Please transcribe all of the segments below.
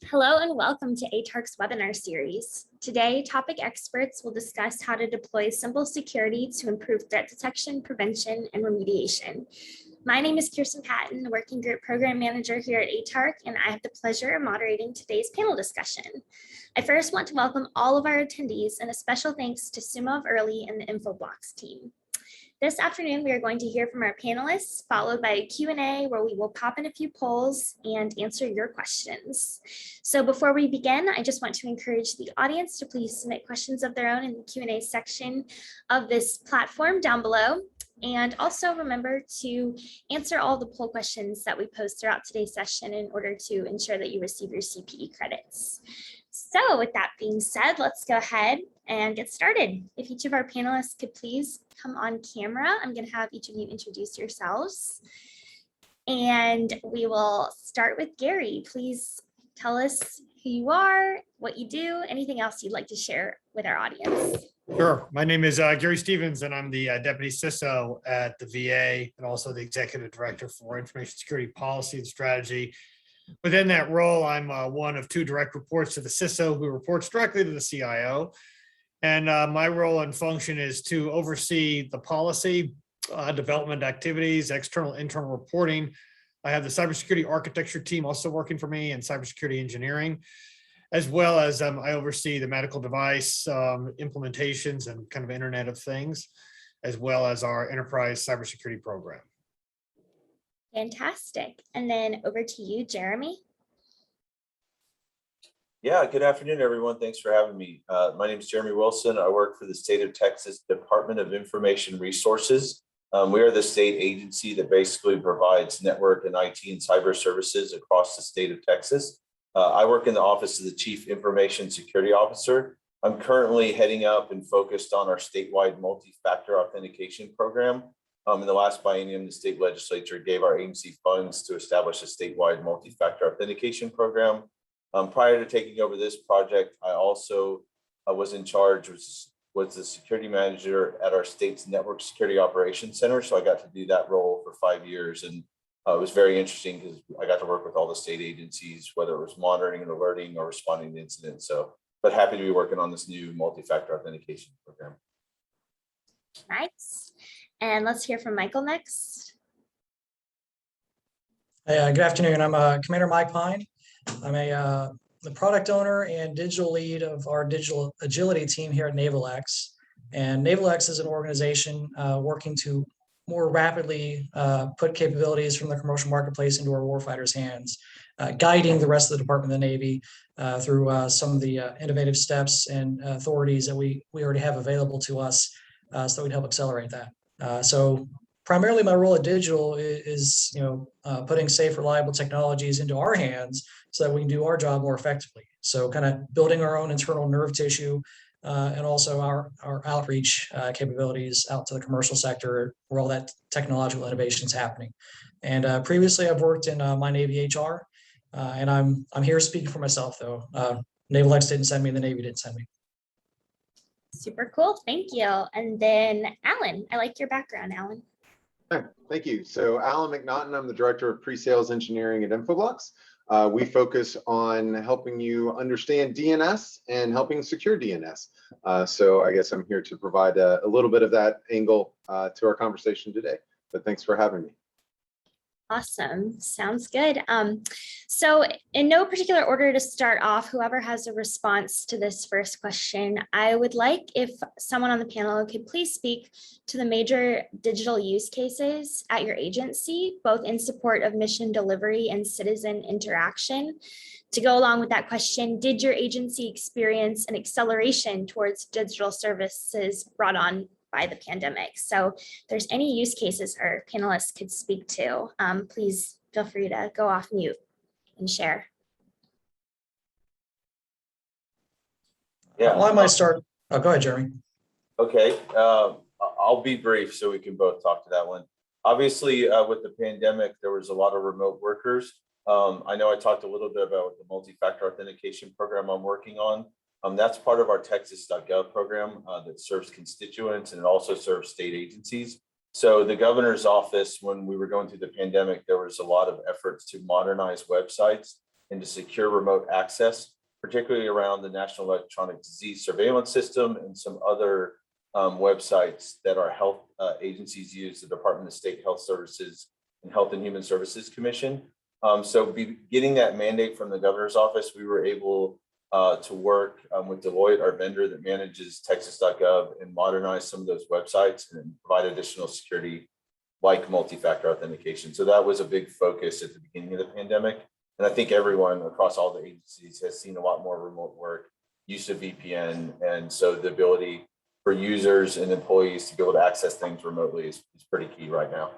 Hello and welcome to ATARC's webinar series. Today, topic experts will discuss how to deploy simple security to improve threat detection, prevention, and remediation. My name is Kirsten Patton, Working Group Program Manager here at ATARC, and I have the pleasure of moderating today's panel discussion. I first want to welcome all of our attendees and a special thanks to Sumo of Early and the InfoBlocks team. This afternoon, we are going to hear from our panelists, followed by a Q&A where we will pop in a few polls and answer your questions. So before we begin, I just want to encourage the audience to please submit questions of their own in the Q&A section of this platform down below. And also remember to answer all the poll questions that we post throughout today's session in order to ensure that you receive your CPE credits. So with that being said, let's go ahead and get started. If each of our panelists could please come on camera, I'm going to have each of you introduce yourselves. And we will start with Gary. Please tell us who you are, what you do, anything else you'd like to share with our audience. Sure. My name is Gary Stevens, and I'm the Deputy CISO at the VA and also the Executive Director for Information Security Policy and Strategy. Within that role, I'm one of two direct reports to the CISO who reports directly to the CIO. And my role and function is to oversee the policy development activities, external, internal reporting. I have the cybersecurity architecture team also working for me and cybersecurity engineering, as well as I oversee the medical device implementations and kind of Internet of Things, as well as our enterprise cybersecurity program. Fantastic. And then over to you, Jeremy. Yeah, good afternoon, everyone. Thanks for having me. My name is Jeremy Wilson. I work for the state of Texas Department of Information Resources. We are the state agency that basically provides network and IT and cyber services across the state of Texas. I work in the office of the Chief Information Security Officer. I'm currently heading up and focused on our statewide multi-factor authentication program. In the last biennium, the state legislature gave our agency funds to establish a statewide multi-factor authentication program. Prior to taking over this project, I also was in charge, was the security manager at our state's Network Security Operations Center. So I got to do that role for 5 years. And it was very interesting because I got to work with all the state agencies, whether it was monitoring and alerting or responding to incidents. But happy to be working on this new multi-factor authentication program. Nice. And let's hear from Michael next. Hey, good afternoon. I'm Commander Mike Pine. I'm the product owner and digital lead of our digital agility team here at Naval X. And Naval X is an organization working to more rapidly put capabilities from the commercial marketplace into our warfighters' hands, guiding the rest of the Department of the Navy through some of the innovative steps and authorities that we already have available to us so that we can help accelerate that. So primarily my role at digital is putting safe, reliable technologies into our hands so that we can do our job more effectively. So kind of building our own internal nerve tissue and also our outreach capabilities out to the commercial sector where all that technological innovation is happening. And previously I've worked in my Navy HR and I'm here speaking for myself though. Naval X didn't send me, the Navy didn't send me. Super cool. Thank you. And then Allan, I like your background, Allan. Thank you. So Allan McNally, I'm the Director of Pre-Sales Engineering at InfoBlocks. We focus on helping you understand DNS and helping secure DNS. So I guess I'm here to provide a little bit of that angle to our conversation today. But thanks for having me. Awesome. Sounds good. So in no particular order to start off, whoever has a response to this first question, I would like if someone on the panel could please speak to the major digital use cases at your agency, both in support of mission delivery and citizen interaction. To go along with that question, did your agency experience an acceleration towards digital services brought on by the pandemic? So if there's any use cases our panelists could speak to, please feel free to go off mute and share. Yeah, well, I might start. Oh, go ahead, Jeremy. Okay, I'll be brief so we can both talk to that one. Obviously, with the pandemic, there was a lot of remote workers. I know I talked a little bit about the multi-factor authentication program I'm working on. That's part of our Texas.gov program that serves constituents, and it also serves state agencies. So the governor's office, when we were going through the pandemic, there was a lot of efforts to modernize websites and to secure remote access, particularly around the National Electronic Disease Surveillance System and some other websites that our health agencies use, the Department of State Health Services and Health and Human Services Commission. So getting that mandate from the governor's office, we were able to work with Deloitte, our vendor that manages Texas.gov, and modernize some of those websites and provide additional security like multi-factor authentication. So that was a big focus at the beginning of the pandemic. And I think everyone across all the agencies has seen a lot more remote work, use of VPN. And so the ability for users and employees to be able to access things remotely is pretty key right now.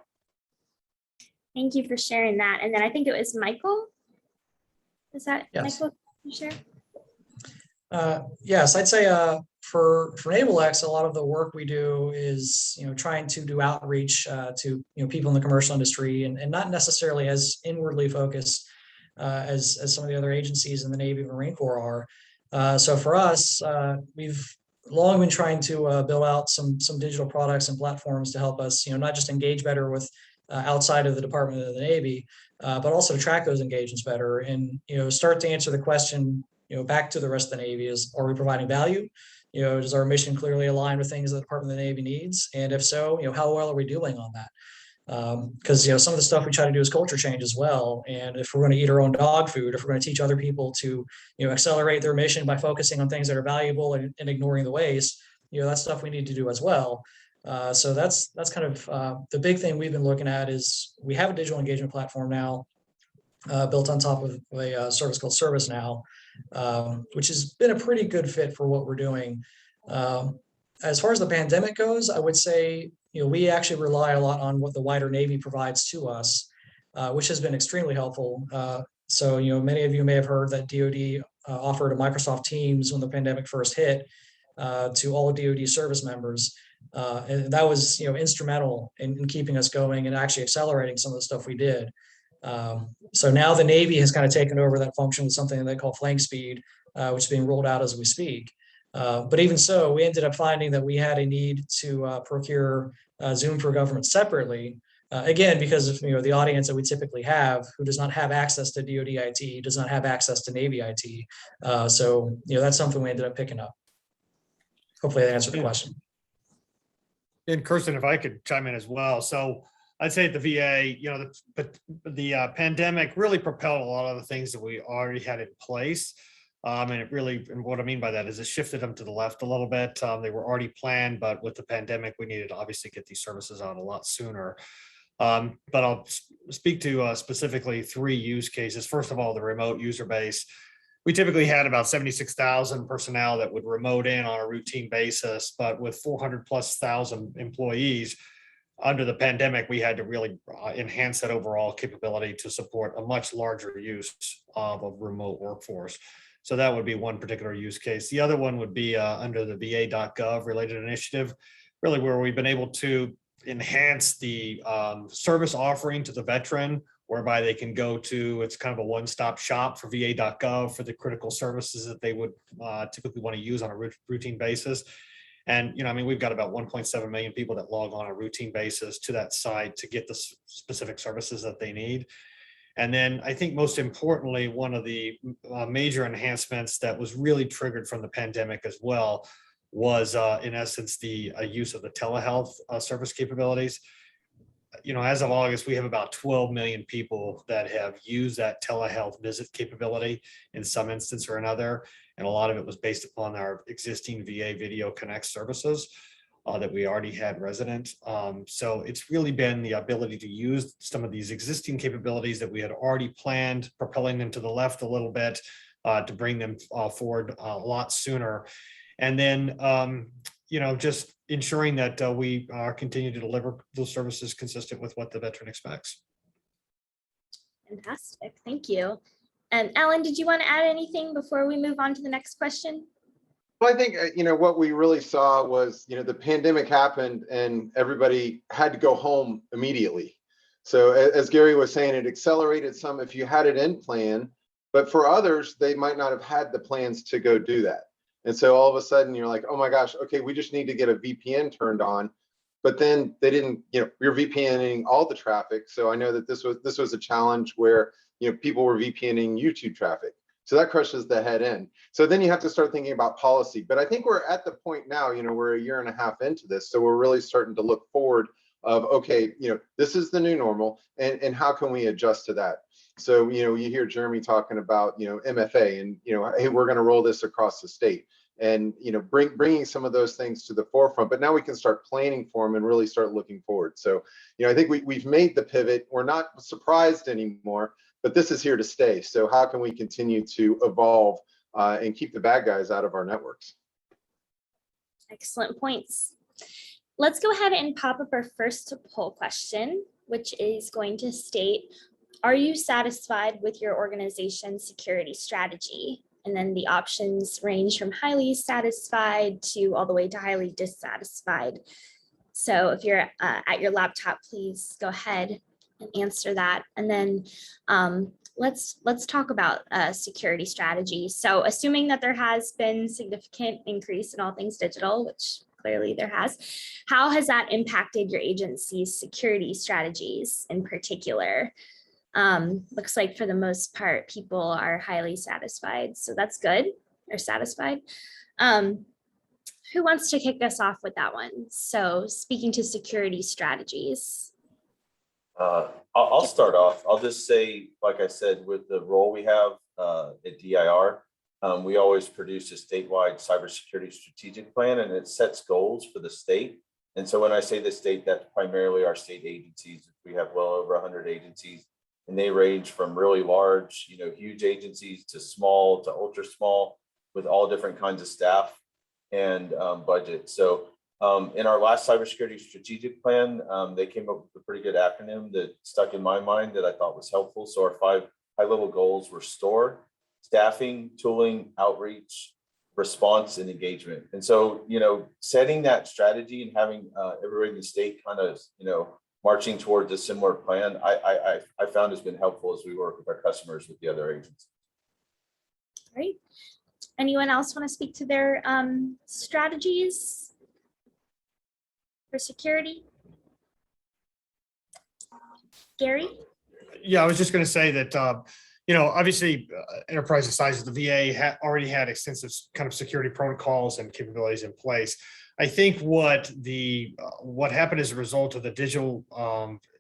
Thank you for sharing that. And then I think it was Michael. Is that Yes. Michael? You share? Yes, I'd say for Naval X, a lot of the work we do is trying to do outreach to people in the commercial industry and not necessarily as inwardly focused as some of the other agencies in the Navy and Marine Corps are. So for us, we've long been trying to build out some digital products and platforms to help us not just engage better with outside of the Department of the Navy, but also to track those engagements better and start to answer the question back to the rest of the Navy is, are we providing value? Does our mission clearly align with things that the Department of the Navy needs? And if so, how well are we doing on that? Because some of the stuff we try to do is culture change as well. And if we're going to eat our own dog food, if we're going to teach other people to accelerate their mission by focusing on things that are valuable and ignoring the waste, that's stuff we need to do as well. So that's kind of the big thing we've been looking at is we have a digital engagement platform now built on top of a service called ServiceNow, which has been a pretty good fit for what we're doing. As far as the pandemic goes, I would say we actually rely a lot on what the wider Navy provides to us, which has been extremely helpful. So many of you may have heard that DoD offered a Microsoft Teams when the pandemic first hit to all DoD service members. And that was instrumental in keeping us going and actually accelerating some of the stuff we did. So now the Navy has kind of taken over that function with something that they call flank speed, which is being rolled out as we speak. But even so, we ended up finding that we had a need to procure Zoom for Government separately. Again, because of the audience that we typically have, who does not have access to DoD IT, does not have access to Navy IT. So that's something we ended up picking up. Hopefully that answered the question. And Kirsten, if I could chime in as well. So I'd say at the VA, the pandemic really propelled a lot of the things that we already had in place. And what I mean by that is it shifted them to the left a little bit. They were already planned, but with the pandemic, we needed to obviously get these services out a lot sooner. But I'll speak to specifically 3 use cases. First of all, the remote user base. We typically had about 76,000 personnel that would remote in on a routine basis, but with 400,000+ employees under the pandemic, we had to really enhance that overall capability to support a much larger use of a remote workforce. So that would be one particular use case. The other one would be under the VA.gov related initiative, really where we've been able to enhance the service offering to the veteran, whereby they can go to, it's kind of a one-stop shop for VA.gov for the critical services that they would typically want to use on a routine basis. And, we've got about 1.7 million people that log on a routine basis to that site to get the specific services that they need. And then I think most importantly, one of the major enhancements that was really triggered from the pandemic as well was in essence, the use of the telehealth service capabilities. As of August, we have about 12 million people that have used that telehealth visit capability in some instance or another. And a lot of it was based upon our existing VA Video Connect services that we already had resident. So it's really been the ability to use some of these existing capabilities that we had already planned, propelling them to the left a little bit to bring them forward a lot sooner. And then, just ensuring that we continue to deliver those services consistent with what the veteran expects. Fantastic, thank you. And Allan, did you want to add anything before we move on to the next question? Well, I think, what we really saw was, the pandemic happened and everybody had to go home immediately. So as Gary was saying, it accelerated some if you had it in plan, but for others, they might not have had the plans to go do that. And so all of a sudden you're like, oh my gosh, okay, we just need to get a VPN turned on. But then they didn't, you're VPNing all the traffic. So I know that this was a challenge where, people were VPNing YouTube traffic. So that crushes the head end. So then you have to start thinking about policy. But I think we're at the point now, we're a year and a half into this. So we're really starting to look forward of, okay, this is the new normal, and how can we adjust to that? So, you hear Jeremy talking about, MFA and, hey, we're going to roll this across the state, and, bringing some of those things to the forefront. But now we can start planning for them and really start looking forward. So, I think we've made the pivot. We're not surprised anymore, but this is here to stay. So how can we continue to evolve and keep the bad guys out of our networks? Excellent points. Let's go ahead and pop up our first poll question, which is going to state, are you satisfied with your organization's security strategy? And then the options range from highly satisfied to all the way to highly dissatisfied. So if you're at your laptop, please go ahead and answer that. And then let's talk about security strategy. So assuming that there has been significant increase in all things digital, which clearly there has, how has that impacted your agency's security strategies in particular? Looks like for the most part, people are highly satisfied. So that's good, or satisfied. Who wants to kick us off with that one? So speaking to security strategies. I'll start off. I'll just say, like I said, with the role we have at DIR, we always produce a statewide cybersecurity strategic plan, and it sets goals for the state. And so when I say the state, that's primarily our state agencies. We have well over 100 agencies, and they range from really large, huge agencies to small to ultra small, with all different kinds of staff and budget. So in our last cybersecurity strategic plan, they came up with a pretty good acronym that stuck in my mind that I thought was helpful. So our 5 high-level goals were STORE, staffing, tooling, outreach, response, and engagement. And so, setting that strategy and having everybody in the state kind of, marching towards a similar plan, I found has been helpful as we work with our customers with the other agencies. Great. Anyone else want to speak to their strategies for security? Gary? Yeah, I was just going to say that, obviously enterprise the size of the VA already had extensive kind of security protocols and capabilities in place. I think what happened as a result of the digital,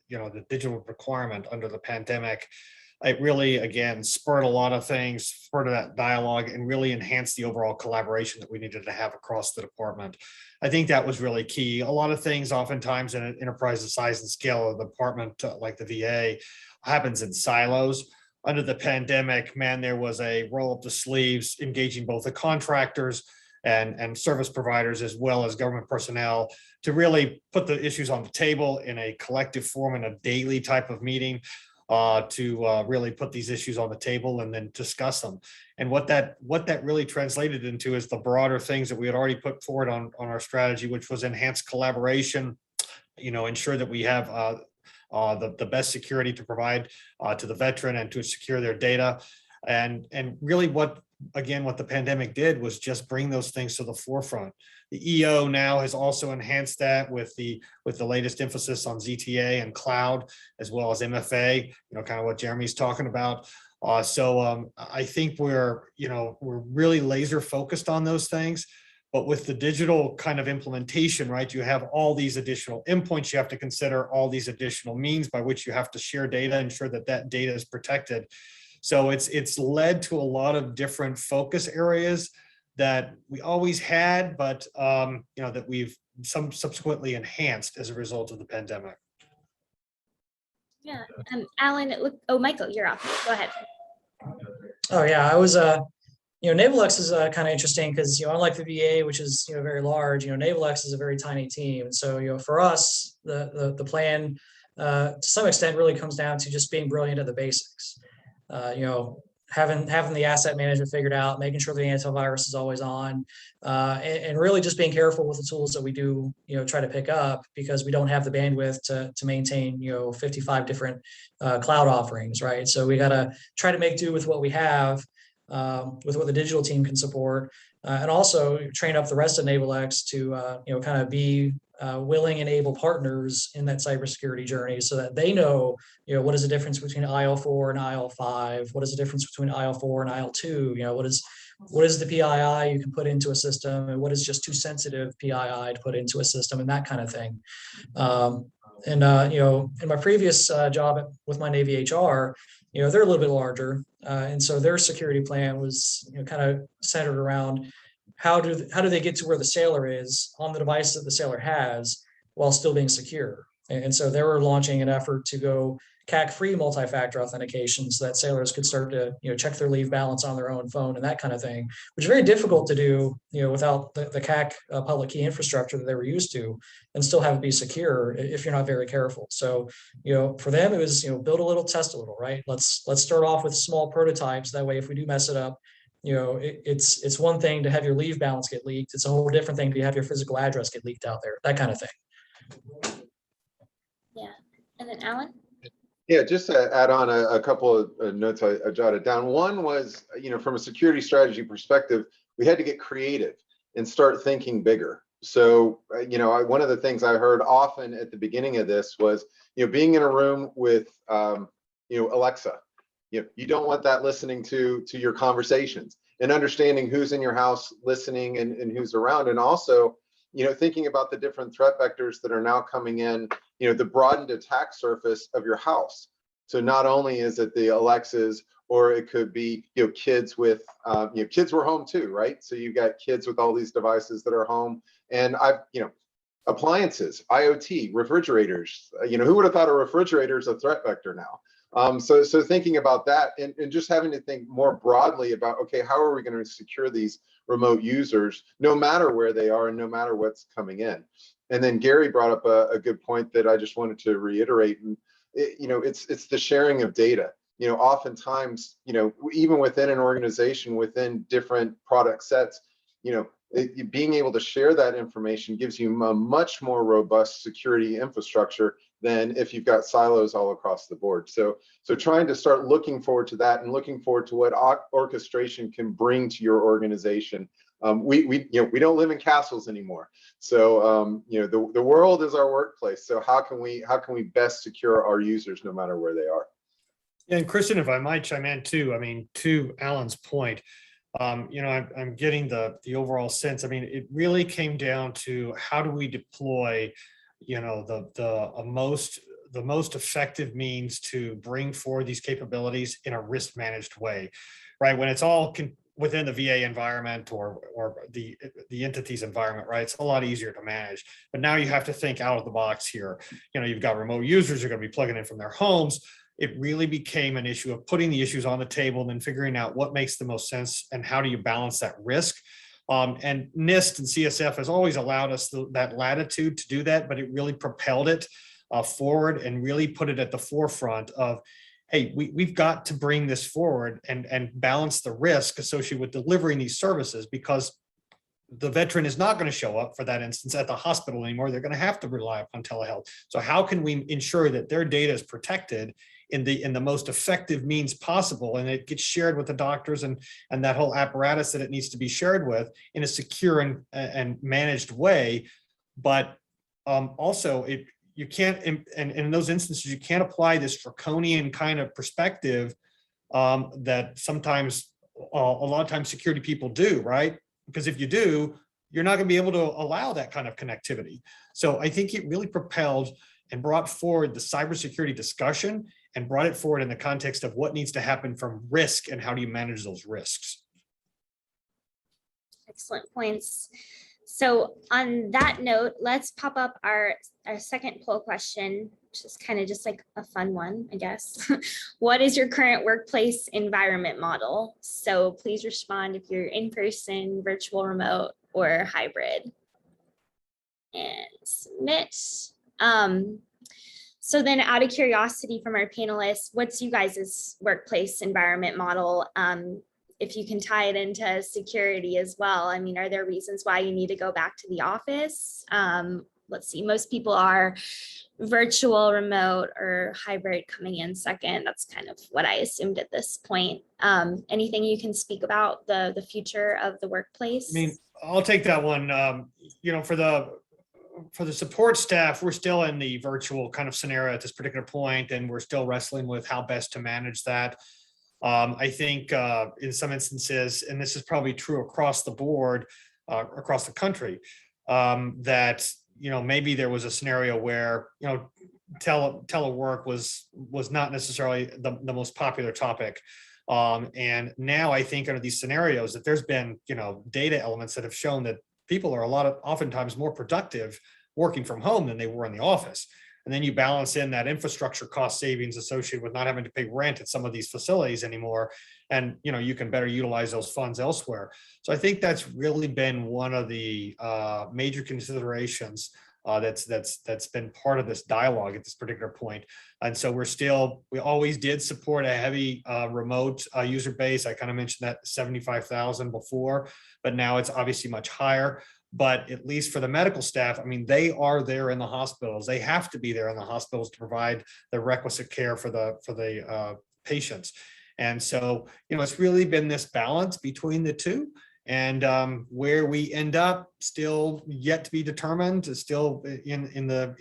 the digital requirement under the pandemic, it really, again, spurred a lot of things, spurred that dialogue, and really enhanced the overall collaboration that we needed to have across the department. I think that was really key. A lot of things oftentimes in an enterprise the size and scale of the department, like the VA, happens in silos. Under the pandemic, man, there was a roll up the sleeves, engaging both the contractors and service providers, as well as government personnel, to really put the issues on the table in a collective form, in a daily type of meeting, to really put these issues on the table and then discuss them. And what that really translated into is the broader things that we had already put forward on our strategy, which was enhanced collaboration, ensure that we have the best security to provide to the veteran and to secure their data. And really what the pandemic did was just bring those things to the forefront. The EO now has also enhanced that with the latest emphasis on ZTA and cloud, as well as MFA, kind of what Jeremy's talking about. So I think we're really laser focused on those things. But with the digital kind of implementation, right, you have all these additional endpoints you have to consider, all these additional means by which you have to share data, ensure that that data is protected. So it's led to a lot of different focus areas that we always had, but that we've subsequently enhanced as a result of the pandemic. Yeah, Allan, Michael, you're up. Go ahead. Oh yeah, I was Naval X is kind of interesting because unlike the VA, which is very large, Naval X is a very tiny team, and so for us, the plan to some extent really comes down to just being brilliant at the basics. Having the asset management figured out, making sure the antivirus is always on, and really just being careful with the tools that we do, try to pick up, because we don't have the bandwidth to maintain, 55 different cloud offerings, right? So we got to try to make do with what we have, with what the digital team can support, and also train up the rest of Naval X to, kind of be willing and able partners in that cybersecurity journey so that they know, what is the difference between IL4 and IL5? What is the difference between IL4 and IL2? What is the PII you can put into a system, and what is just too sensitive PII to put into a system, and that kind of thing. In my previous job with my Navy HR, they're a little bit larger, and so their security plan was kind of centered around how do they get to where the sailor is on the device that the sailor has while still being secure. And so they were launching an effort to go CAC-free multi-factor authentication so that sailors could start to check their leave balance on their own phone and that kind of thing, which is very difficult to do without the CAC public key infrastructure that they were used to, and still have it be secure if you're not very careful. So for them it was build a little, test a little, right? Let's start off with small prototypes. That way if we do mess it up, it's one thing to have your leave balance get leaked. It's a whole different thing to have your physical address get leaked out there, that kind of thing. Yeah, and then Allan? Yeah, just to add on a couple of notes I jotted down. One was, from a security strategy perspective, we had to get creative and start thinking bigger. So, one of the things I heard often at the beginning of this was, being in a room with, Alexa. You don't want that listening to your conversations, and understanding who's in your house listening and who's around. And also, thinking about the different threat vectors that are now coming in, the broadened attack surface of your house. So not only is it the Alexas, or it could be, kids with, kids were home too, right? So you've got kids with all these devices that are home, and appliances, IoT, refrigerators, who would have thought a refrigerator is a threat vector now? So thinking about that, and just having to think more broadly about, okay, how are we going to secure these remote users, no matter where they are and no matter what's coming in? And then Gary brought up a good point that I just wanted to reiterate. And it's the sharing of data. Oftentimes, even within an organization, within different product sets, being able to share that information gives you a much more robust security infrastructure than if you've got silos all across the board. So trying to start looking forward to that, and looking forward to what orchestration can bring to your organization. We don't live in castles anymore. So the world is our workplace. So how can we best secure our users no matter where they are? Yeah, and Kristen, if I might chime in too, I mean, to Allan's point, I'm getting the overall sense. I mean, it really came down to how do we deploy, the most effective means to bring forward these capabilities in a risk managed way, right? When it's all within the VA environment or the entity's environment, right? It's a lot easier to manage. But now you have to think out of the box here. You've got remote users who are going to be plugging in from their homes. It really became an issue of putting the issues on the table and then figuring out what makes the most sense and how do you balance that risk. And NIST and CSF has always allowed us that latitude to do that, but it really propelled it forward and really put it at the forefront of, hey, we've got to bring this forward and balance the risk associated with delivering these services, because the veteran is not going to show up for that instance at the hospital anymore. They're going to have to rely upon telehealth. So how can we ensure that their data is protected in the most effective means possible, and it gets shared with the doctors and that whole apparatus that it needs to be shared with in a secure and managed way? But also you can't, and in those instances, you can't apply this draconian kind of perspective that sometimes, a lot of times security people do, right? Because if you do, you're not going to be able to allow that kind of connectivity. So I think it really propelled and brought forward the cybersecurity discussion and brought it forward in the context of what needs to happen from risk and how do you manage those risks. Excellent points. So on that note, let's pop up our second poll question, which is kind of just like a fun one, I guess. What is your current workplace environment model? So please respond if you're in person, virtual, remote, or hybrid. And submit. So then out of curiosity from our panelists, what's you guys' workplace environment model? If you can tie it into security as well. I mean, are there reasons why you need to go back to the office? Let's see, most people are virtual, remote, or hybrid coming in second. That's kind of what I assumed at this point. Anything you can speak about the future of the workplace? I mean, I'll take that one. for the support staff, we're still in the virtual kind of scenario at this particular point, and we're still wrestling with how best to manage that. I think in some instances, and this is probably true across the board, across the country, that, you know, maybe there was a scenario where, you know, telework was not necessarily the most popular topic. And now I think under these scenarios that there's been, you know, data elements that have shown that people are oftentimes more productive working from home than they were in the office. And then you balance in that infrastructure cost savings associated with not having to pay rent at some of these facilities anymore. And, you know, you can better utilize those funds elsewhere. So I think that's really been one of the major considerations that's been part of this dialogue at this particular point. And so we always did support a heavy remote user base. I kind of mentioned that 75,000 before, but now it's obviously much higher. But at least for the medical staff, I mean, they are there in the hospitals. They have to be there in the hospitals to provide the requisite care for the patients. And so, you know, it's really been this balance between the two. And where we end up still yet to be determined, is still in the,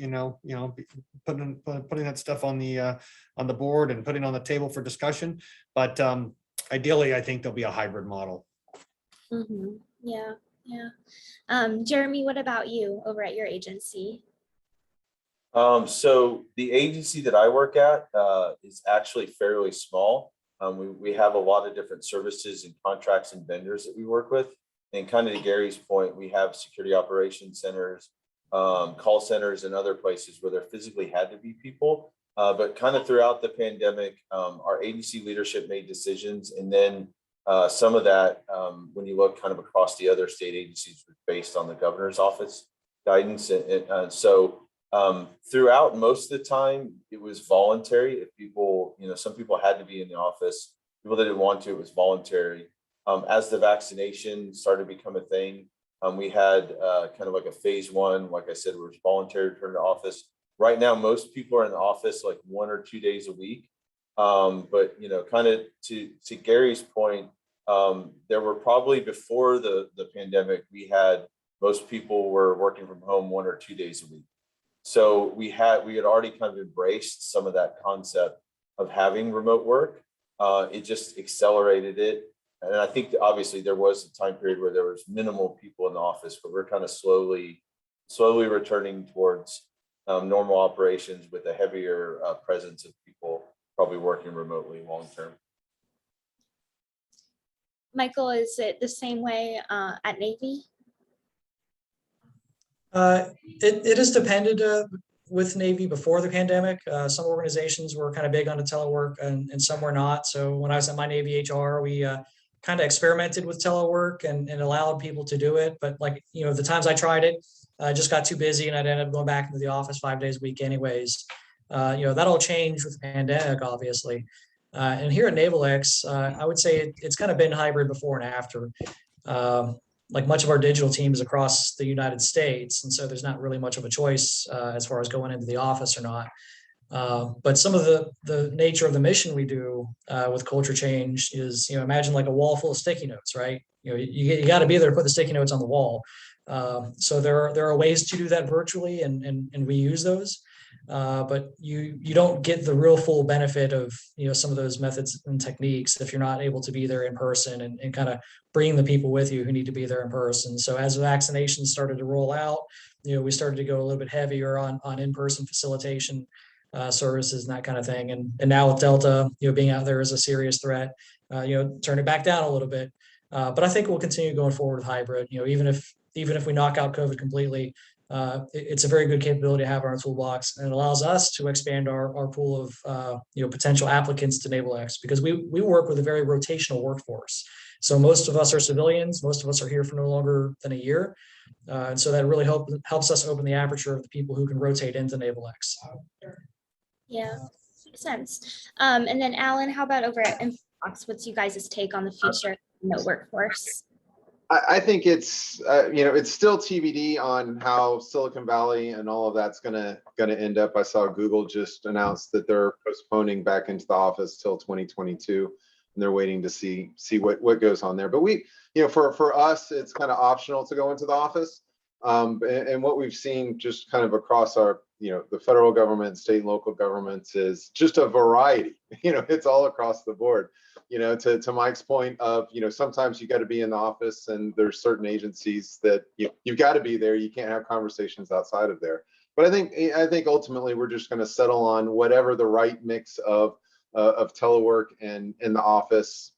putting that stuff on the board and putting on the table for discussion. But ideally, I think there'll be a hybrid model. Mm-hmm. Yeah. Jeremy, what about you over at your agency? So the agency that I work at is actually fairly small. We have a lot of different services and contracts and vendors that we work with. And kind of to Gary's point, we have security operations centers, call centers, and other places where there physically had to be people. But kind of throughout the pandemic, our agency leadership made decisions. And then some of that, when you look kind of across the other state agencies, was based on the governor's office guidance. And so throughout most of the time, it was voluntary. If people, some people had to be in the office, people that didn't want to, it was voluntary. As the vaccination started to become a thing, we had kind of like a phase one, like I said, where it was voluntary return to office. Right now, most people are in the office like 1 or 2 days a week. But kind of to Gary's point, there were probably before the pandemic, most people were working from home 1 or 2 days a week. So we had already kind of embraced some of that concept of having remote work. It just accelerated it. And I think that obviously there was a time period where there was minimal people in the office, but we're kind of slowly returning towards normal operations with a heavier presence of people probably working remotely long term. Michael, is it the same way at Navy? It has depended with Navy before the pandemic. Some organizations were kind of big on the telework and some were not. So when I was at my Navy HR, we kind of experimented with telework and allowed people to do it. But like, the times I tried it, I just got too busy and I'd end up going back into the office 5 days a week anyways. That all changed with the pandemic, obviously. And here at Naval X, I would say it's kind of been hybrid before and after. Like much of our digital team is across the United States. And so there's not really much of a choice as far as going into the office or not. But some of the nature of the mission we do with culture change is, imagine like a wall full of sticky notes, right? You got to be there to put the sticky notes on the wall. So there are ways to do that virtually and we use those. But you don't get the real full benefit of some of those methods and techniques if you're not able to be there in person and kind of bring the people with you who need to be there in person. So as vaccinations started to roll out, we started to go a little bit heavier on in-person facilitation services and that kind of thing. And now with Delta, being out there is a serious threat, turn it back down a little bit. But I think we'll continue going forward with hybrid. Even if we knock out COVID completely, it's a very good capability to have in our toolbox, and it allows us to expand our pool of potential applicants to Naval X, because we work with a very rotational workforce. So most of us are civilians, most of us are here for no longer than a year, and so that really helps us open the aperture of the people who can rotate into Naval X. Yeah, makes sense. And then Allan, how about over at Infobox? What's you guys' take on the future remote workforce? I think it's it's still TBD on how Silicon Valley and all of that's gonna end up. I saw Google just announced that they're postponing back into the office till 2022, and they're waiting to see what goes on there. But we, for us, it's kind of optional to go into the office. And what we've seen just kind of across our, the federal government, state and local governments is just a variety, it's all across the board. To Mike's point of, sometimes you got to be in the office and there's certain agencies that you've got to be there. You can't have conversations outside of there. But I think ultimately we're just going to settle on whatever the right mix of telework and in the office,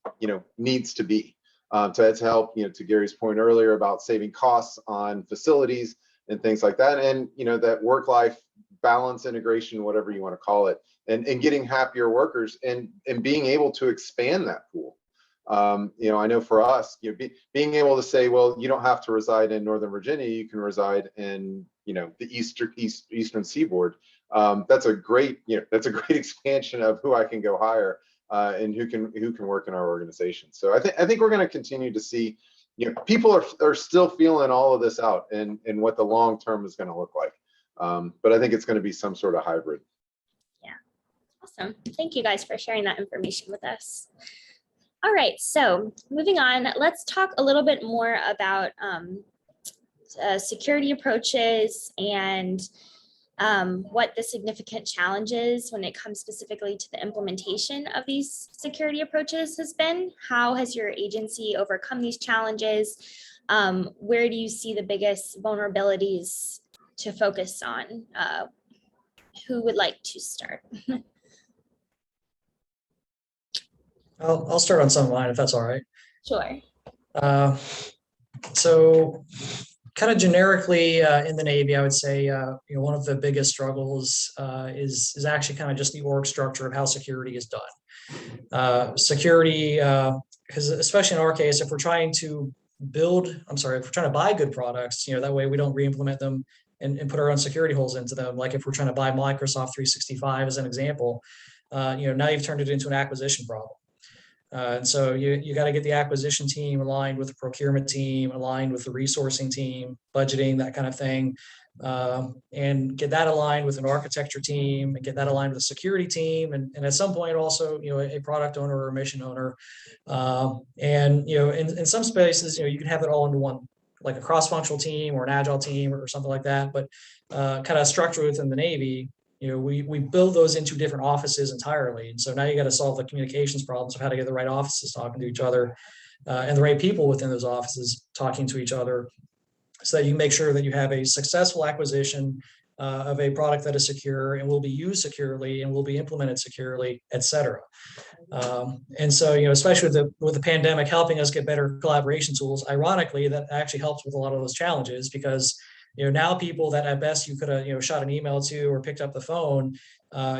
needs to be. To help, to Gary's point earlier about saving costs on facilities and things like that. And, that work-life balance, integration, whatever you want to call it, and getting happier workers and being able to expand that pool. I know for us, being able to say, well, you don't have to reside in Northern Virginia, you can reside in, the Eastern Seaboard. That's a great expansion of who I can go hire. And who can work in our organization. So I think we're going to continue to see, people are still feeling all of this out and what the long term is going to look like. But I think it's going to be some sort of hybrid. Yeah, awesome. Thank you guys for sharing that information with us. All right, so moving on, let's talk a little bit more about security approaches and what the significant challenges when it comes specifically to the implementation of these security approaches has been. How has your agency overcome these challenges? Where do you see the biggest vulnerabilities to focus on? Who would like to start? I'll start on some of mine if that's all right. Sure. So kind of generically in the Navy, I would say, one of the biggest struggles is actually kind of just the org structure of how security is done. Security, because especially in our case, if we're trying to buy good products, that way we don't re-implement them and put our own security holes into them. Like if we're trying to buy Microsoft 365 as an example, now you've turned it into an acquisition problem. And so you got to get the acquisition team aligned with the procurement team, aligned with the resourcing team, budgeting, that kind of thing, and get that aligned with an architecture team and get that aligned with a security team. And at some point also, a product owner or a mission owner. And, in some spaces, you can have it all into one, like a cross-functional team or an agile team or something like that. But kind of structure within the Navy, we build those into different offices entirely. And so now you got to solve the communications problems of how to get the right offices talking to each other and the right people within those offices talking to each other so that you make sure that you have a successful acquisition of a product that is secure and will be used securely and will be implemented securely, et cetera. And so, especially with the pandemic helping us get better collaboration tools, ironically, that actually helps with a lot of those challenges because now people that at best you could have, shot an email to or picked up the phone,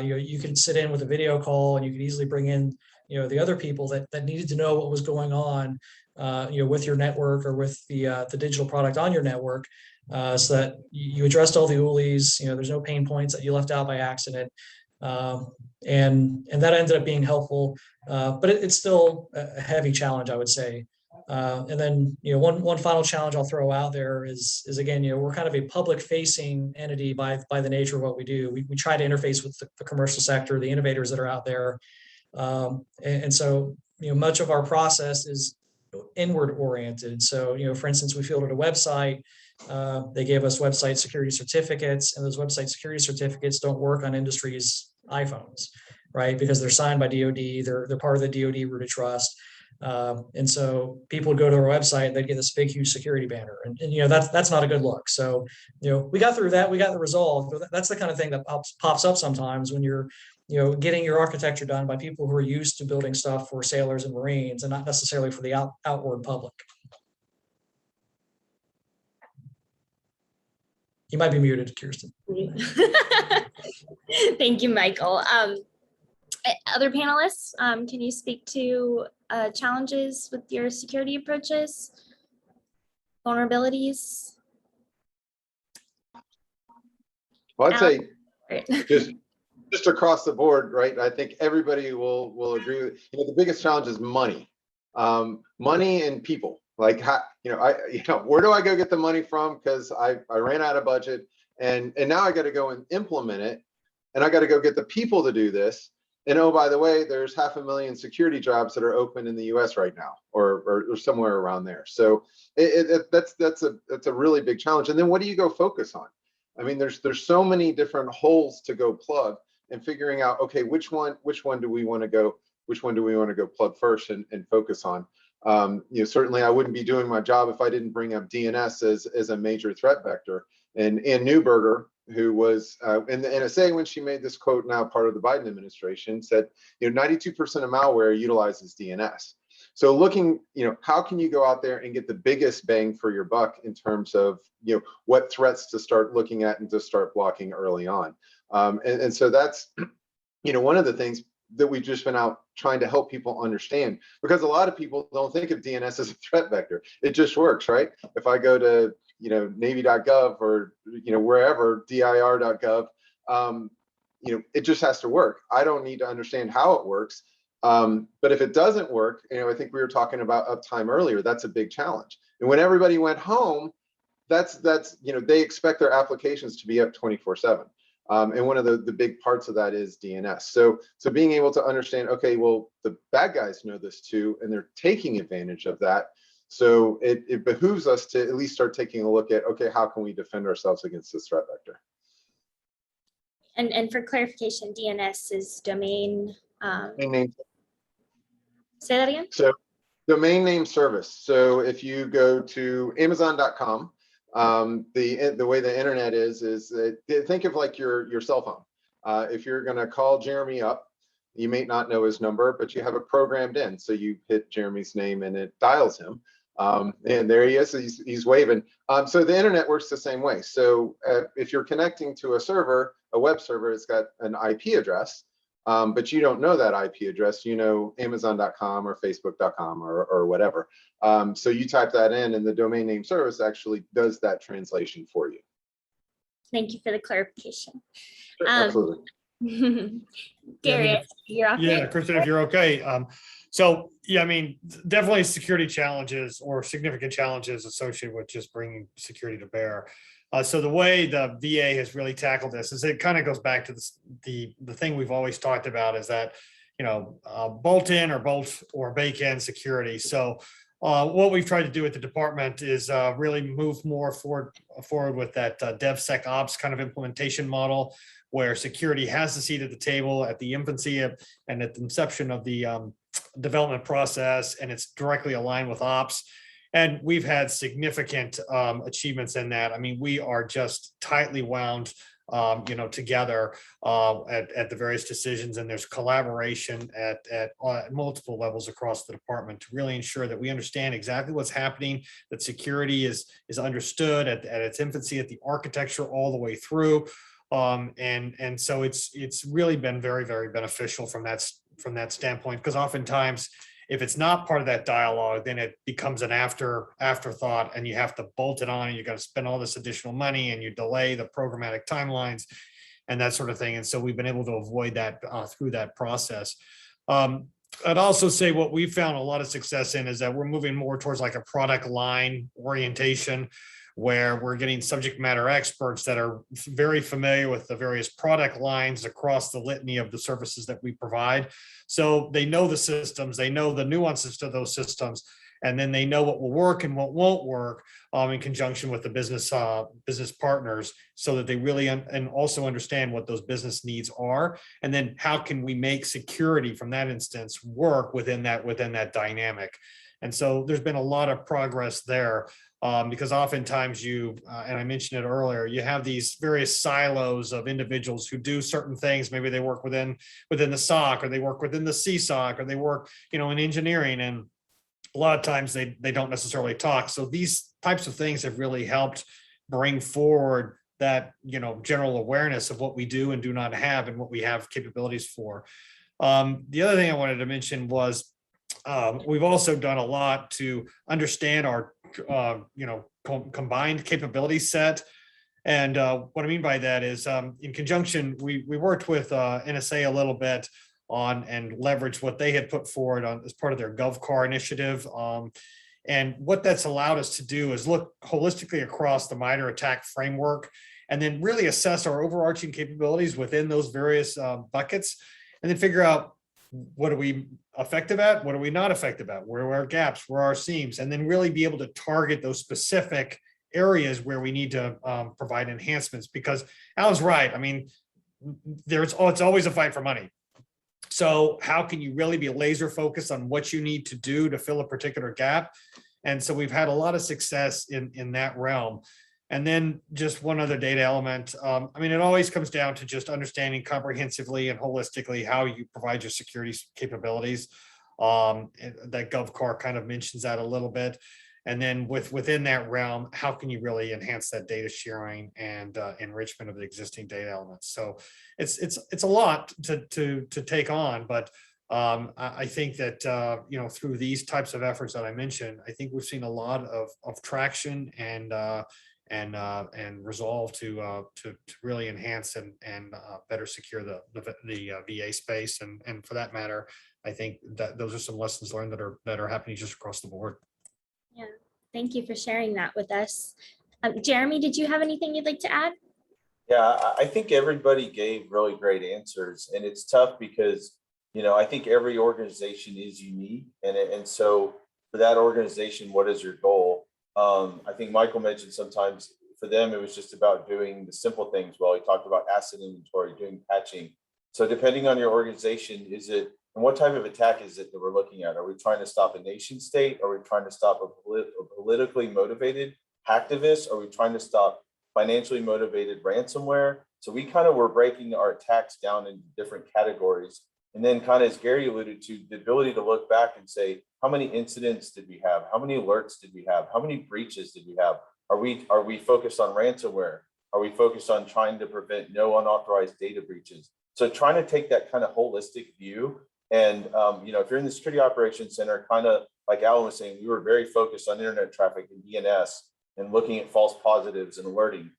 you could sit in with a video call and you could easily bring in, the other people that needed to know what was going on, with your network or with the digital product on your network, so that you addressed all the ULIs, there's no pain points that you left out by accident. And that ended up being helpful, but it's still a heavy challenge, I would say. And then, one final challenge I'll throw out there is again, we're kind of a public facing entity by the nature of what we do. We try to interface with the commercial sector, the innovators that are out there. And so, much of our process is inward oriented. So, for instance, we fielded a website, they gave us website security certificates, and those website security certificates don't work on industry's iPhones, right? Because they're signed by DoD, they're part of the DoD root of trust. And so people would go to our website and they'd get this big, huge security banner. And that's not a good look. So, we got through that, we got the resolve, but that's the kind of thing that pops up sometimes when you're, getting your architecture done by people who are used to building stuff for sailors and Marines and not necessarily for the outward public. You might be muted, Kirsten. Thank you, Michael. Other panelists, can you speak to challenges with your security approaches, vulnerabilities? Well, I'd say Right. just across the board, right? I think everybody will agree with, the biggest challenge is money, money and people. Like, where do I go get the money from? Because I ran out of budget and now I got to go and implement it. And I got to go get the people to do this. And oh, by the way, there's 500,000 security jobs that are open in the US right now, or or somewhere around there. So that's a really big challenge. And then what do you go focus on? I mean, there's so many different holes to go plug, and figuring out, okay, which one do we want to go plug first and focus on. Certainly I wouldn't be doing my job if I didn't bring up DNS as a major threat vector. And Ann Neuberger, who was in the NSA when she made this quote, now part of the Biden administration, said, 92% of malware utilizes DNS. So looking, how can you go out there and get the biggest bang for your buck in terms of, what threats to start looking at and to start blocking early on. And so that's, one of the things that we've just been out trying to help people understand, because a lot of people don't think of DNS as a threat vector. It just works, right? If I go to, Navy.gov or, wherever, dir.gov, it just has to work. I don't need to understand how it works. But if it doesn't work, I think we were talking about uptime earlier, that's a big challenge. And when everybody went home, that's they expect their applications to be up 24/7. And one of the big parts of that is DNS. So being able to understand, okay, well, the bad guys know this too, and they're taking advantage of that. So it behooves us to at least start taking a look at, okay, how can we defend ourselves against this threat vector? And for clarification, DNS is domain. Name. Say that again. So domain name service. So if you go to Amazon.com, the way the internet is think of like your cell phone. If you're going to call Jeremy up, you may not know his number, but you have it programmed in. So you hit Jeremy's name and it dials him. And there he is. He's waving. So the internet works the same way. So if you're connecting to a server, a web server, it's got an IP address. But you don't know that IP address, Amazon.com or Facebook.com or whatever. So you type that in and the domain name service actually does that translation for you. Thank you for the clarification. Absolutely. Darius, you're okay? Yeah, Kristen, if you're okay. So yeah, I mean, definitely security challenges or significant challenges associated with just bringing security to bear. So the way the VA has really tackled this is it kind of goes back to the thing we've always talked about is that, bolt in or bake in security. So what we've tried to do at the department is really move more forward with that DevSecOps kind of implementation model, where security has a seat at the table at the infancy and at the inception of the development process, and it's directly aligned with ops. And we've had significant achievements in that. I mean, we are just tightly wound, together at the various decisions, and there's collaboration at multiple levels across the department to really ensure that we understand exactly what's happening, that security is understood at its infancy, at the architecture all the way through. And so it's really been very, very beneficial from that standpoint, because oftentimes if it's not part of that dialogue, then it becomes an afterthought, and you have to bolt it on, and you got to spend all this additional money, and you delay the programmatic timelines and that sort of thing. And so we've been able to avoid that through that process. I'd also say what we've found a lot of success in is that we're moving more towards like a product line orientation, where we're getting subject matter experts that are very familiar with the various product lines across the litany of the services that we provide. So they know the systems, they know the nuances to those systems, and then they know what will work and what won't work in conjunction with the business partners, so that they really and also understand what those business needs are, and then how can we make security from that instance work within that dynamic. And so there's been a lot of progress there. Because oftentimes and I mentioned it earlier, you have these various silos of individuals who do certain things. Maybe they work within the SOC, or they work within the CSOC, or they work, in engineering. And a lot of times they don't necessarily talk. So these types of things have really helped bring forward that, general awareness of what we do and do not have, and what we have capabilities for. The other thing I wanted to mention was we've also done a lot to understand our combined capability set. And what I mean by that is in conjunction, we worked with NSA a little bit on and leveraged what they had put forward as part of their GovCar initiative. And what that's allowed us to do is look holistically across the minor attack framework, and then really assess our overarching capabilities within those various buckets, and then figure out what are we effective at? What are we not effective at? Where are our gaps? Where are our seams? And then really be able to target those specific areas where we need to provide enhancements, because Alan's right. I mean, it's always a fight for money. So how can you really be laser focused on what you need to do to fill a particular gap? And so we've had a lot of success in that realm. And then just one other data element. I mean, it always comes down to just understanding comprehensively and holistically how you provide your security capabilities. That GovCar kind of mentions that a little bit. And then within that realm, how can you really enhance that data sharing and enrichment of the existing data elements? So it's a lot to take on, but I think that you know, through these types of efforts that I mentioned, I think we've seen a lot of traction and resolve to really enhance and better secure the VA space, and for that matter, I think that those are some lessons learned that are happening just across the board. Yeah, thank you for sharing that with us. Jeremy, did you have anything you'd like to add? Yeah, I think everybody gave really great answers, and it's tough because, you know, I think every organization is unique, and so for that organization, what is your goal? I think Michael mentioned sometimes for them, it was just about doing the simple things. Well, he talked about asset inventory, doing patching. So depending on your organization, and what type of attack is it that we're looking at? Are we trying to stop a nation state? Are we trying to stop a politically motivated hacktivist? Are we trying to stop financially motivated ransomware? So we kind of were breaking our attacks down into different categories. And then kind of, as Gary alluded to, the ability to look back and say, how many incidents did we have? How many alerts did we have? How many breaches did we have? Are we focused on ransomware? Are we focused on trying to prevent no unauthorized data breaches? So trying to take that kind of holistic view. And, you know, if you're in the Security Operations Center, kind of like Allan was saying, we were very focused on internet traffic and DNS and looking at false positives and alerting.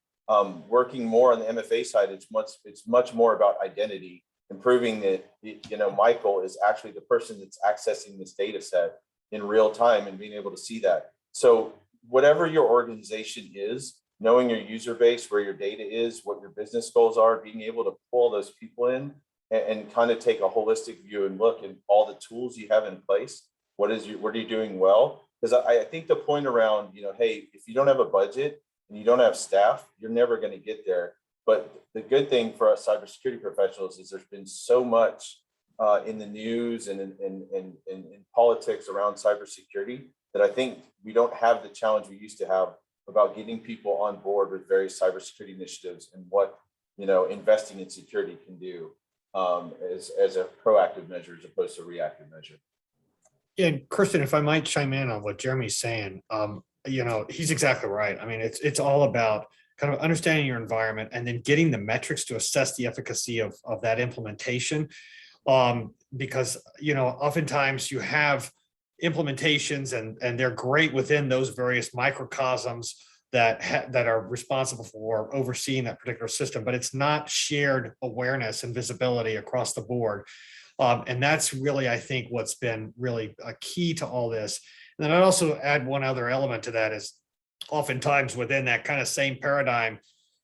Working more on the MFA side, it's much more about identity, improving that, you know, Michael is actually the person that's accessing this data set in real time and being able to see that. So whatever your organization is, knowing your user base, where your data is, what your business goals are, being able to pull those people in and kind of take a holistic view and look at all the tools you have in place. What are you doing well? Because I think the point around, you know, hey, if you don't have a budget and you don't have staff, you're never going to get there. But the good thing for us cybersecurity professionals is there's been so much in the news and in politics around cybersecurity that I think we don't have the challenge we used to have about getting people on board with various cybersecurity initiatives and what, you know, investing in security can do as a proactive measure as opposed to a reactive measure. Yeah, and Kirsten, if I might chime in on what Jeremy's saying, you know, he's exactly right. I mean, it's all about kind of understanding your environment and then getting the metrics to assess the efficacy of that implementation. Because, you know, oftentimes you have implementations and they're great within those various microcosms that are responsible for overseeing that particular system, but it's not shared awareness and visibility across the board. And that's really, I think, what's been really a key to all this. And then I'd also add one other element to that is oftentimes within that kind of same paradigm,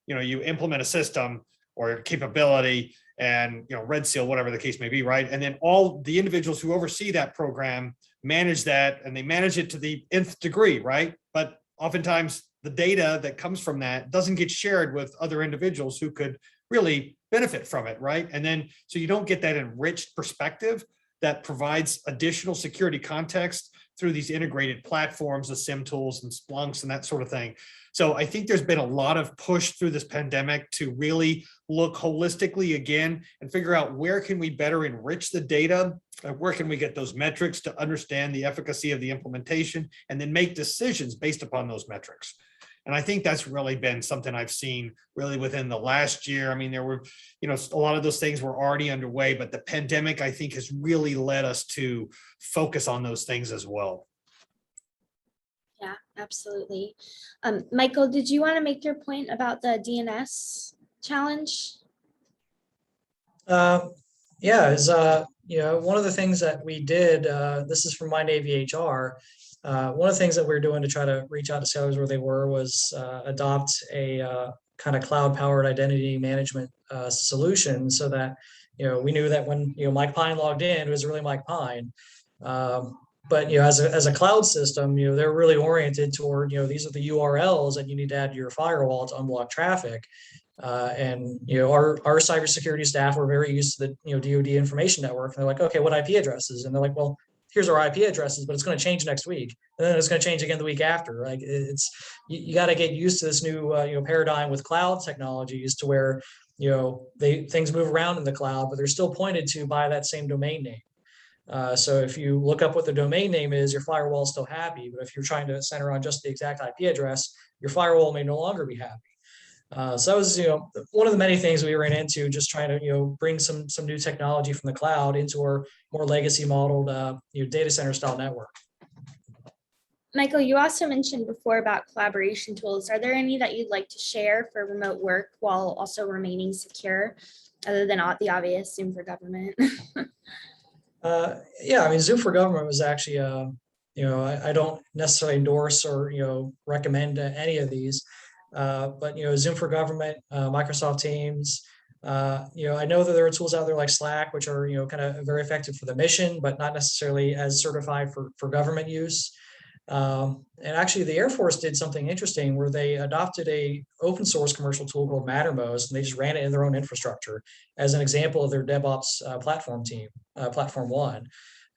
you know, you implement a system or capability and, you know, Red Seal, whatever the case may be, right? And then all the individuals who oversee that program manage that and they manage it to the nth degree, right? But oftentimes the data that comes from that doesn't get shared with other individuals who could really benefit from it, right? And then, so you don't get that enriched perspective that provides additional security context through these integrated platforms, the SIM tools and Splunks and that sort of thing. So I think there's been a lot of push through this pandemic to really look holistically again and figure out where can we better enrich the data, where can we get those metrics to understand the efficacy of the implementation, and then make decisions based upon those metrics. And I think that's really been something I've seen really within the last year. I mean, there were, you know, a lot of those things were already underway, but the pandemic, I think, has really led us to focus on those things as well. Yeah, absolutely. Michael, did you want to make your point about the DNS challenge? Yeah, is you know, one of the things that we did, this is from My Navy HR. One of the things that we were doing to try to reach out to sailors where they were was adopt a kind of cloud-powered identity management solution so that we knew that when, Mike Pine logged in, it was really Mike Pine. But, as a cloud system, they're really oriented toward, these are the URLs that you need to add to your firewall to unblock traffic. And our cybersecurity staff were very used to the DoD information network. And they're like, okay, what IP addresses? And they're like, well, here's our IP addresses, but it's going to change next week, and then it's going to change again the week after. Like it's you got to get used to this new paradigm with cloud technologies, to where things move around in the cloud, but they're still pointed to by that same domain name. So if you look up what the domain name is, your firewall is still happy. But if you're trying to center on just the exact IP address, your firewall may no longer be happy. So that was, one of the many things we ran into, just trying to, bring some new technology from the cloud into our more legacy modeled, data center style network. Michael, you also mentioned before about collaboration tools. Are there any that you'd like to share for remote work while also remaining secure, other than the obvious Zoom for Government? Yeah, I mean, Zoom for Government was actually, I don't necessarily endorse or, recommend any of these. But Zoom for Government, Microsoft Teams, I know that there are tools out there like Slack, which are kind of very effective for the mission, but not necessarily as certified for government use. And actually, the Air Force did something interesting where they adopted a open source commercial tool called Mattermost, and they just ran it in their own infrastructure as an example of their DevOps platform team, Platform One.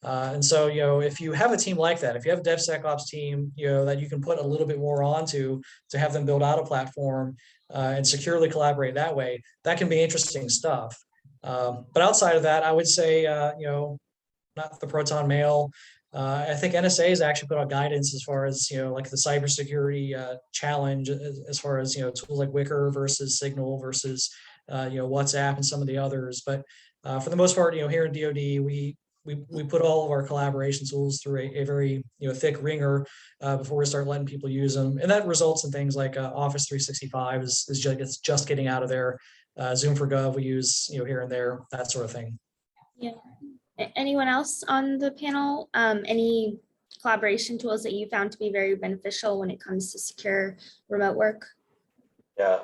And so, if you have a team like that, if you have a DevSecOps team, that you can put a little bit more onto to have them build out a platform and securely collaborate that way, that can be interesting stuff. But outside of that, I would say, not the Proton Mail. I think NSA has actually put out guidance as far as, like the cybersecurity challenge, as far as, tools like Wicker versus Signal versus, WhatsApp and some of the others. But for the most part, here in DoD, we put all of our collaboration tools through a very thick ringer before we start letting people use them, and that results in things like Office 365 is just getting out of there. Zoom for Gov we use here and there, that sort of thing. Yeah. Anyone else on the panel? Any collaboration tools that you found to be very beneficial when it comes to secure remote work? Yeah.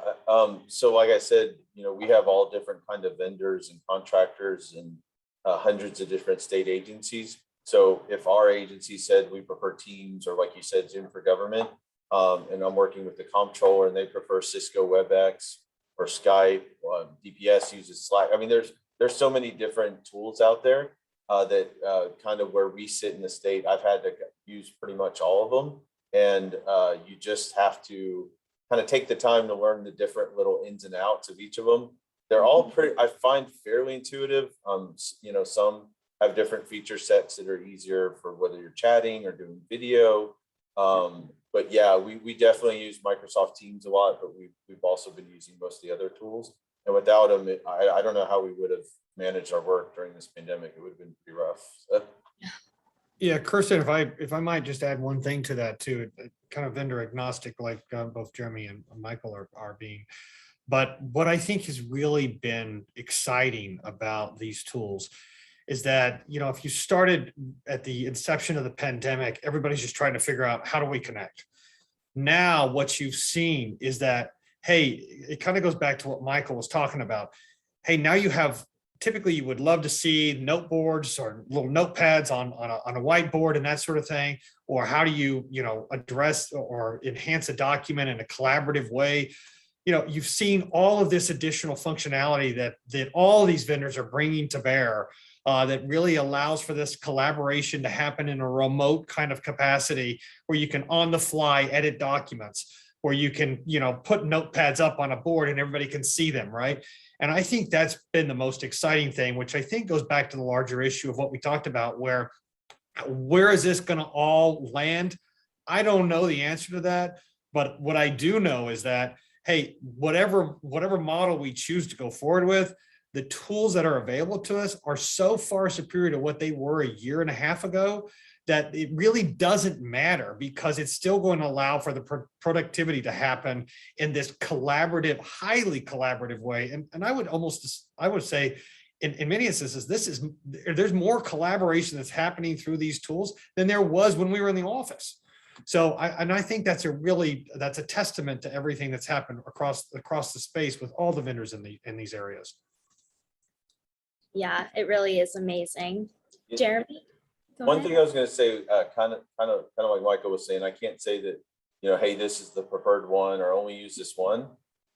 So like I said, we have all different kind of vendors and contractors and hundreds of different state agencies. So if our agency said we prefer Teams, or like you said, Zoom for Government, and I'm working with the comptroller and they prefer Cisco WebEx or Skype, DPS uses Slack. I mean, there's so many different tools out there that kind of where we sit in the state, I've had to use pretty much all of them. And you just have to kind of take the time to learn the different little ins and outs of each of them. They're all pretty, I find, fairly intuitive. Some have different feature sets that are easier for whether you're chatting or doing video. But yeah, we definitely use Microsoft Teams a lot, but we've also been using most of the other tools. And without them, I don't know how we would have managed our work during this pandemic. It would have been pretty rough. So. Yeah, Kirsten, if I might just add one thing to that too, kind of vendor agnostic, like both Jeremy and Michael are being. But what I think has really been exciting about these tools is that, if you started at the inception of the pandemic, everybody's just trying to figure out, how do we connect? Now, what you've seen is that, hey, it kind of goes back to what Michael was talking about. Hey, now you have, typically you would love to see note boards or little notepads on a whiteboard and that sort of thing. Or how do you, address or enhance a document in a collaborative way? You've seen all of this additional functionality that all these vendors are bringing to bear that really allows for this collaboration to happen in a remote kind of capacity, where you can on the fly edit documents, where you can, put notepads up on a board and everybody can see them, right? And I think that's been the most exciting thing, which I think goes back to the larger issue of what we talked about, where is this going to all land? I don't know the answer to that, but what I do know is that, hey, whatever model we choose to go forward with, the tools that are available to us are so far superior to what they were a year and a half ago that it really doesn't matter, because it's still going to allow for the productivity to happen in this collaborative, highly collaborative way. And I would say in many instances, there's more collaboration that's happening through these tools than there was when we were in the office. So I think that's a testament to everything that's happened across the space with all the vendors in these areas. Yeah, it really is amazing. Yeah. Jeremy? Go One ahead. thing I was going to say, kind of like Michael was saying, I can't say that, hey, this is the preferred one or only use this one,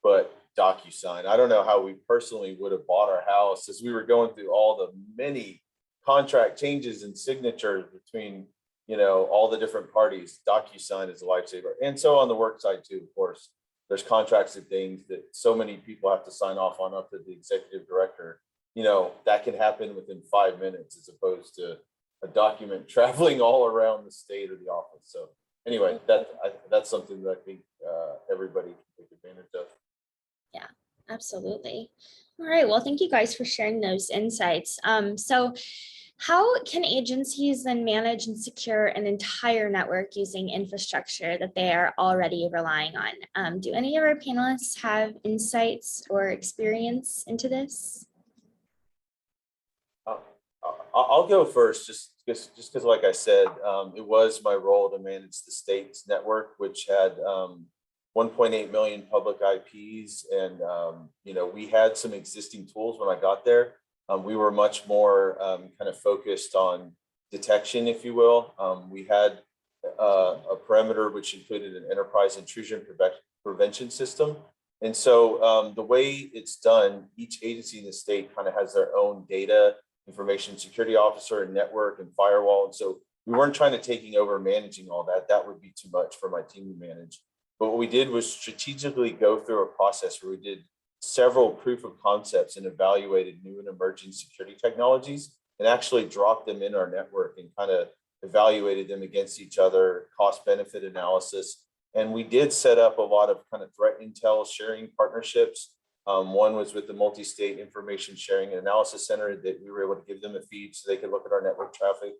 but Docusign. I don't know how we personally would have bought our house as we were going through all the many contract changes and signatures between, all the different parties. Docusign is a lifesaver. And so on the work side too, of course, there's contracts and things that so many people have to sign off on up to the executive director. That can happen within 5 minutes as opposed to a document traveling all around the state or the office. So anyway, that's something that I think everybody can take advantage of. Yeah, absolutely. All right. Well, thank you guys for sharing those insights. So how can agencies then manage and secure an entire network using infrastructure that they are already relying on? Do any of our panelists have insights or experience into this? I'll go first, just because, like I said, it was my role to manage the state's network, which had 1.8 million public IPs, and we had some existing tools when I got there. We were much more kind of focused on detection, if you will. We had a perimeter which included an enterprise intrusion prevention system. And so the way it's done, each agency in the state kind of has their own data, information security officer, and network and firewall. And so we weren't trying to taking over managing all that. That would be too much for my team to manage. But what we did was strategically go through a process where we did several proof of concepts and evaluated new and emerging security technologies and actually dropped them in our network and kind of evaluated them against each other, cost benefit analysis. And we did set up a lot of kind of threat intel sharing partnerships. One was with the Multi-State Information Sharing and Analysis Center that we were able to give them a feed so they could look at our network traffic.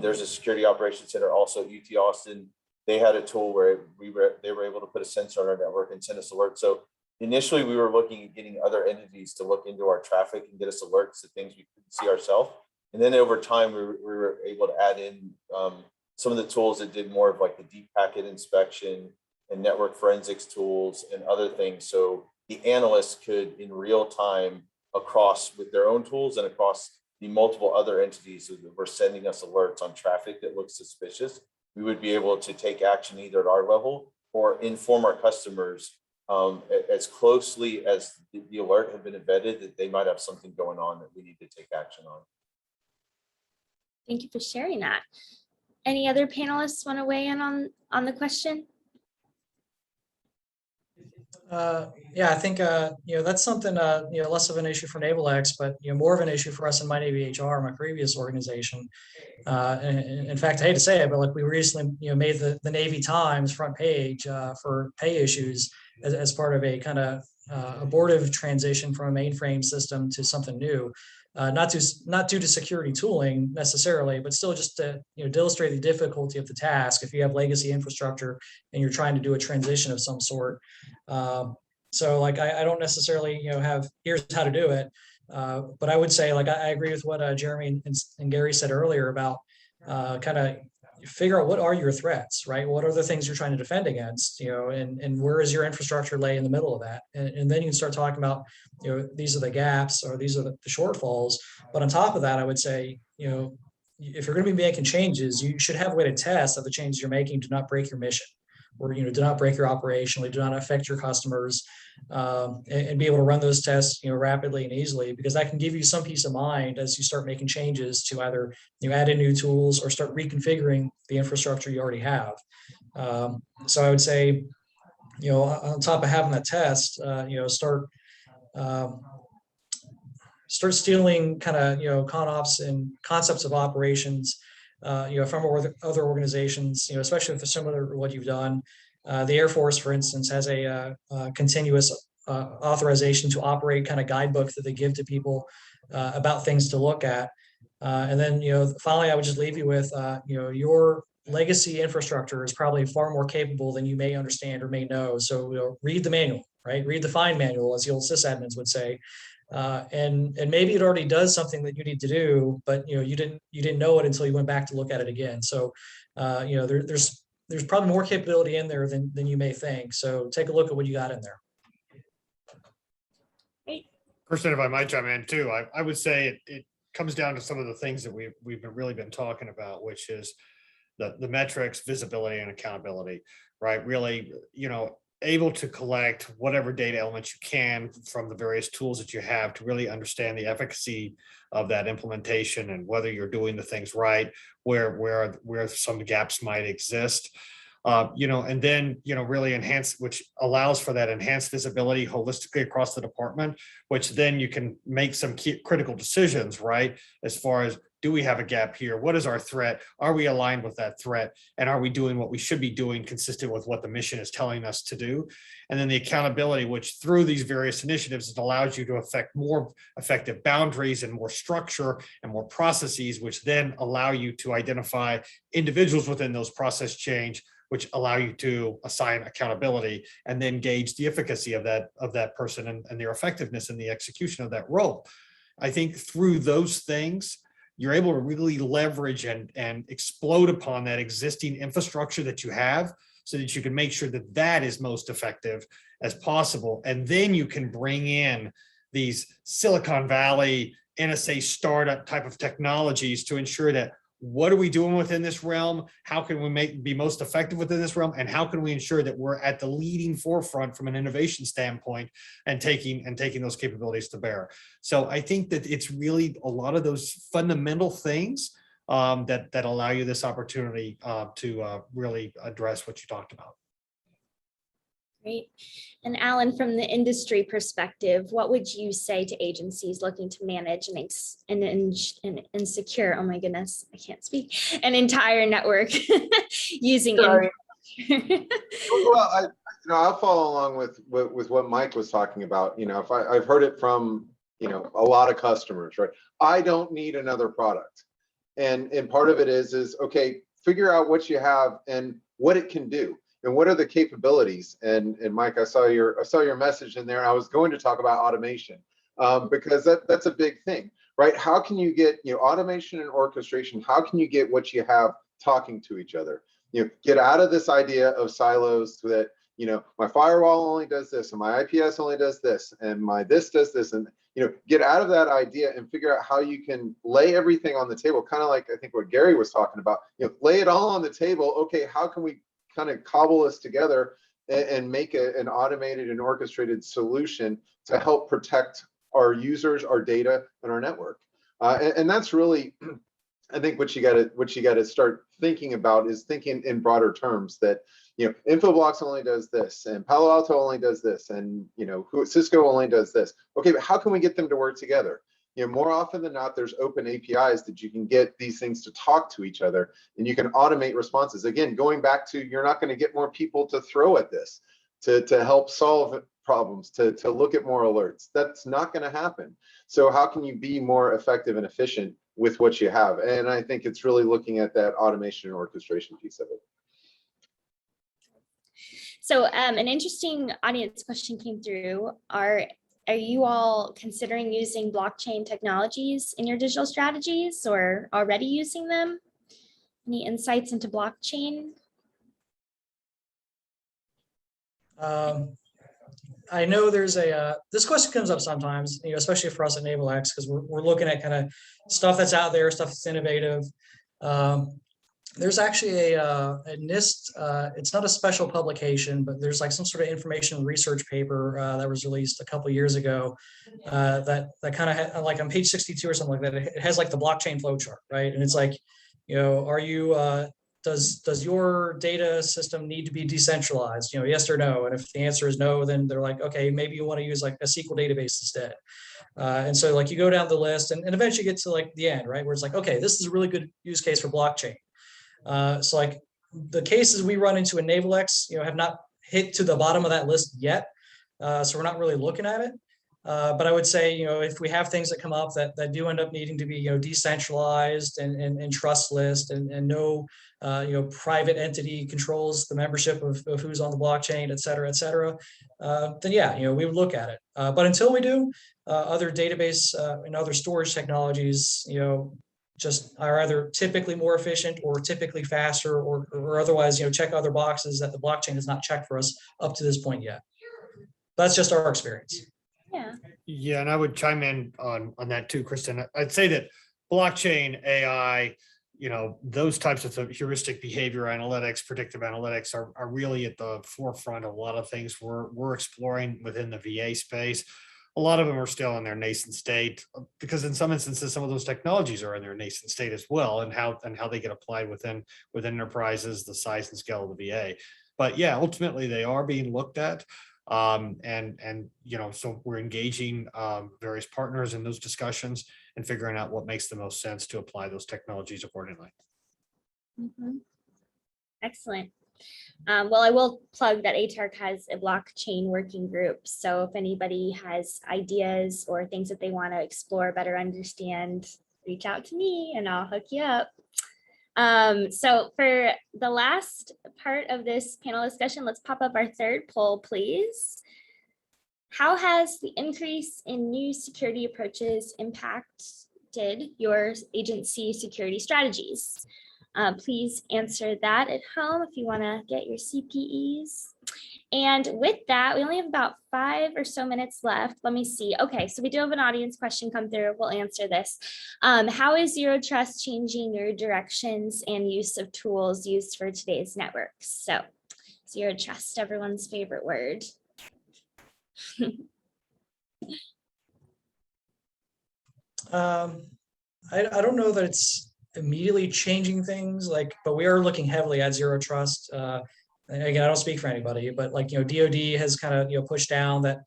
There's a security operations center also at UT Austin. They had a tool where they were able to put a sensor on our network and send us alerts. So initially we were looking at getting other entities to look into our traffic and get us alerts to things we couldn't see ourselves. And then over time, we were able to add in some of the tools that did more of like the deep packet inspection and network forensics tools and other things. So the analysts could in real time across with their own tools and across the multiple other entities that were sending us alerts on traffic that looks suspicious, we would be able to take action either at our level or inform our customers as closely as the alert had been embedded that they might have something going on that we need to take action on. Thank you for sharing that. Any other panelists want to weigh in on the question? Yeah, I think that's something less of an issue for Naval X, but more of an issue for us in my Navy HR, my previous organization. In fact, I hate to say it, but like we recently made the Navy Times front page for pay issues as part of a kind of abortive transition from a mainframe system to something new. Not due to security tooling necessarily, but still just to illustrate the difficulty of the task if you have legacy infrastructure and you're trying to do a transition of some sort. So like I don't necessarily have here's how to do it, but I would say like I agree with what Jeremy and Gary said earlier about kind of figure out what are your threats, right? What are the things you're trying to defend against, and where is your infrastructure lay in the middle of that? And then you can start talking about, these are the gaps or these are the shortfalls. But on top of that, I would say, if you're going to be making changes, you should have a way to test that the changes you're making do not break your mission or, do not break your operation, do not affect your customers, and be able to run those tests, rapidly and easily, because that can give you some peace of mind as you start making changes to either add in new tools or start reconfiguring the infrastructure you already have. So I would say, on top of having that test, start stealing kind of ConOps and concepts of operations from other organizations, especially if they're similar to what you've done. The Air Force, for instance, has a continuous authorization to operate kind of guidebook that they give to people about things to look at. And then, finally, I would just leave you with, your legacy infrastructure is probably far more capable than you may understand or may know. So read the manual, right? Read the FIND manual, as the old sysadmins would say. And maybe it already does something that you need to do, but you didn't know it until you went back to look at it again. So there's probably more capability in there than you may think. So take a look at what you got in there. If I might chime in too, I would say it comes down to some of the things that we've really been talking about, which is the metrics, visibility, and accountability, right? Really, able to collect whatever data elements you can from the various tools that you have to really understand the efficacy of that implementation and whether you're doing the things right, where some gaps might exist. And then, really enhance, which allows for that enhanced visibility holistically across the department, which then you can make some key critical decisions, right? As far as, do we have a gap here? What is our threat? Are we aligned with that threat? And are we doing what we should be doing consistent with what the mission is telling us to do? And then the accountability, which through these various initiatives, it allows you to affect more effective boundaries and more structure and more processes, which then allow you to identify individuals within those process change, which allow you to assign accountability and then gauge the efficacy of that person and their effectiveness in the execution of that role. I think through those things, you're able to really leverage and explode upon that existing infrastructure that you have so that you can make sure that that is most effective as possible. And then you can bring in these Silicon Valley, NSA startup type of technologies to ensure that what are we doing within this realm? How can we be most effective within this realm? And how can we ensure that we're at the leading forefront from an innovation standpoint and taking those capabilities to bear? So I think that it's really a lot of those fundamental things that allow you this opportunity to really address what you talked about. Great. And Allan, from the industry perspective, what would you say to agencies looking to manage and secure, oh my goodness, I can't speak, an entire network using Well, I'll follow along with what Mike was talking about. If I've heard it from, a lot of customers, right? I don't need another product. And part of it is okay, figure out what you have and what it can do. And what are the capabilities? And Mike, I saw your message in there. I was going to talk about automation because that's a big thing, right? How can you get automation and orchestration? How can you get what you have talking to each other? Get out of this idea of silos that my firewall only does this and my IPS only does this and my this does this, and get out of that idea and figure out how you can lay everything on the table. Kind of like I think what Gary was talking about. Lay it all on the table. Okay, how can we kind of cobble this together and make an automated and orchestrated solution to help protect our users, our data, and our network. And that's really, I think, what you got to start thinking about is thinking in broader terms that Infoblox only does this, and Palo Alto only does this, and Cisco only does this. Okay, but how can we get them to work together? More often than not, there's open APIs that you can get these things to talk to each other, and you can automate responses. Again, going back to, you're not going to get more people to throw at this, to help solve problems, to look at more alerts. That's not going to happen. So how can you be more effective and efficient with what you have? And I think it's really looking at that automation and orchestration piece of it. So an interesting audience question came through. Are you all considering using blockchain technologies in your digital strategies or already using them? Any insights into blockchain? I know there's this question comes up sometimes, especially for us at Naval X, because we're looking at kind of stuff that's out there, stuff that's innovative. There's actually a NIST, it's not a special publication, but there's like some sort of information research paper that was released a couple of years ago that kind of like on page 62 or something like that. It has like the blockchain flowchart, right? And it's like, are you, does your data system need to be decentralized? Yes or no? And if the answer is no, then they're like, okay, maybe you want to use like a SQL database instead. And so like you go down the list and eventually get to like the end, right? Where it's like, okay, this is a really good use case for blockchain. So like the cases we run into in Naval X, have not hit to the bottom of that list yet. So we're not really looking at it. But I would say, if we have things that come up that do end up needing to be, decentralized and trustless and no, private entity controls the membership of who's on the blockchain, et cetera, then yeah, we would look at it. But until we do, other database and other storage technologies, just are either typically more efficient or typically faster or otherwise, check other boxes that the blockchain has not checked for us up to this point yet. That's just our experience. Yeah. Yeah, and I would chime in on that too, Kristen. I'd say that blockchain, AI, those types of heuristic behavior analytics, predictive analytics are really at the forefront of a lot of things we're exploring within the VA space. A lot of them are still in their nascent state because in some instances, some of those technologies are in their nascent state as well, and how they get applied within enterprises, the size and scale of the VA. But yeah, ultimately they are being looked at. So we're engaging various partners in those discussions and figuring out what makes the most sense to apply those technologies accordingly. Mhm. Excellent. Well, I will plug that ATARC has a blockchain working group. So if anybody has ideas or things that they want to explore, better understand, reach out to me and I'll hook you up. So for the last part of this panel discussion, let's pop up our third poll, please. How has the increase in new security approaches impacted your agency security strategies? Please answer that at home if you want to get your CPEs. And with that, we only have about 5 or so minutes left. Let me see. Okay, so we do have an audience question come through. We'll answer this. How is Zero Trust changing your directions and use of tools used for today's networks? So Zero Trust, everyone's favorite word. I don't know that it's immediately changing things, but we are looking heavily at Zero Trust. And again, I don't speak for anybody, but DoD has kind of pushed down that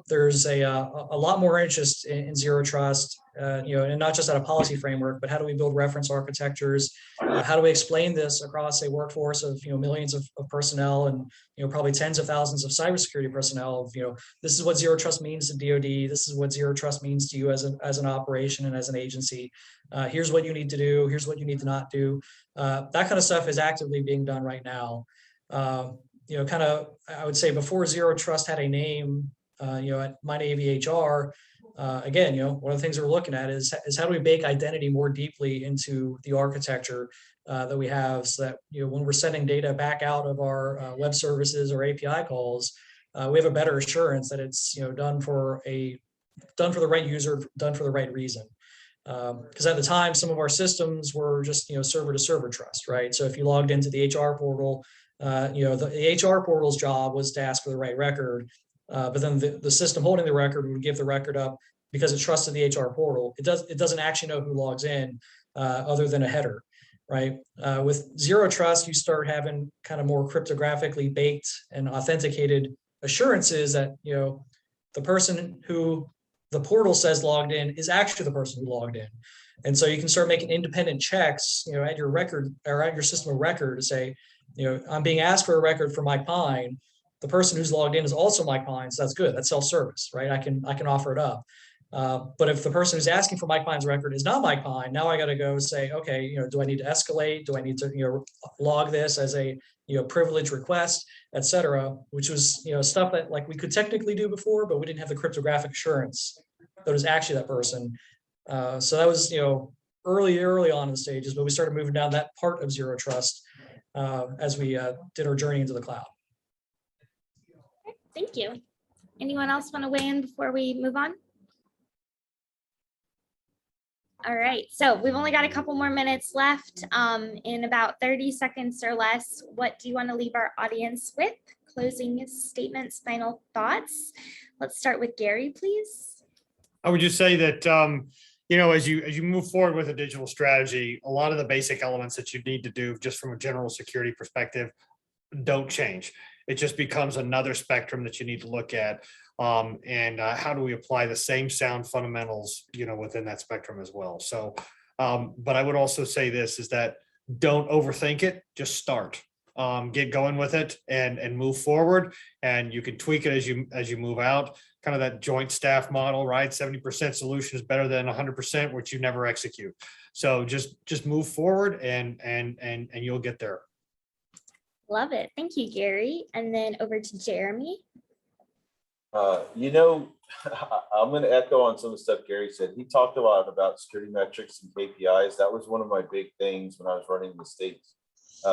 there's a lot more interest in Zero Trust, and not just at a policy framework, but how do we build reference architectures? How do we explain this across a workforce of millions of personnel and probably tens of thousands of cybersecurity personnel? This is what Zero Trust means to DoD. This is what Zero Trust means to you as an operation and as an agency. Here's what you need to do. Here's what you need to not do. That kind of stuff is actively being done right now. I would say before Zero Trust had a name, at my Navy HR, again, one of the things we're looking at is how do we bake identity more deeply into the architecture that we have, so that when we're sending data back out of our web services or API calls, we have a better assurance that it's done for the right user, done for the right reason. Because at the time, some of our systems were just server to server trust, right? So if you logged into the HR portal, the HR portal's job was to ask for the right record, but then the system holding the record would give the record up because it trusted the HR portal. It doesn't actually know who logs in, other than a header, right? With Zero Trust, you start having kind of more cryptographically baked and authenticated assurances that the person who the portal says logged in is actually the person who logged in. And so you can start making independent checks, at your record or at your system of record to say, I'm being asked for a record for Mike Pine. The person who's logged in is also Mike Pine, so that's good. That's self-service, right? I can offer it up. But if the person who's asking for Mike Pine's record is not Mike Pine, now I got to go say, okay, do I need to escalate? Do I need to log this as a privilege request, et cetera, which was stuff that we could technically do before, but we didn't have the cryptographic assurance that it was actually that person. So that was early on in the stages, but we started moving down that part of Zero Trust as we did our journey into the cloud. Thank you. Anyone else want to weigh in before we move on? All right, so we've only got a couple more minutes left. In about 30 seconds or less, what do you want to leave our audience with? Closing statements, final thoughts. Let's start with Gary, please. I would just say that as you move forward with a digital strategy, a lot of the basic elements that you need to do just from a general security perspective don't change. It just becomes another spectrum that you need to look at. How do we apply the same sound fundamentals, within that spectrum as well. So, but I would also say this is that don't overthink it, just start. Get going with it and move forward, and you can tweak it as you move out. Kind of that joint staff model, right? 70% solution is better than 100%, which you never execute. So just move forward and you'll get there. Love it. Thank you, Gary. And then over to Jeremy. I'm going to echo on some of the stuff Gary said. He talked a lot about security metrics and KPIs. That was one of my big things when I was running the state's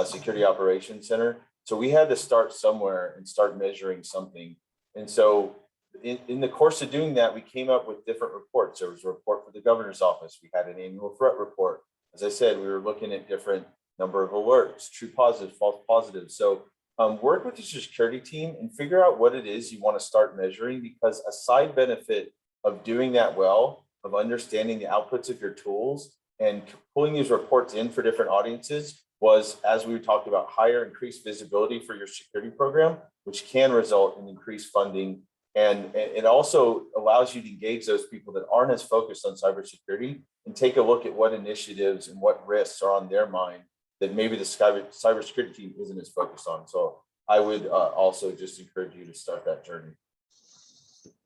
security operations center. So we had to start somewhere and start measuring something. And so in the course of doing that, we came up with different reports. There was a report for the governor's office. We had an annual threat report. As I said, we were looking at different number of alerts, true positive, false positive. So work with your security team and figure out what it is you want to start measuring, because a side benefit of doing that well, of understanding the outputs of your tools and pulling these reports in for different audiences was, as we talked about, higher increased visibility for your security program, which can result in increased funding. And it also allows you to engage those people that aren't as focused on cybersecurity and take a look at what initiatives and what risks are on their mind that maybe the cybersecurity team isn't as focused on. So I would also just encourage you to start that journey.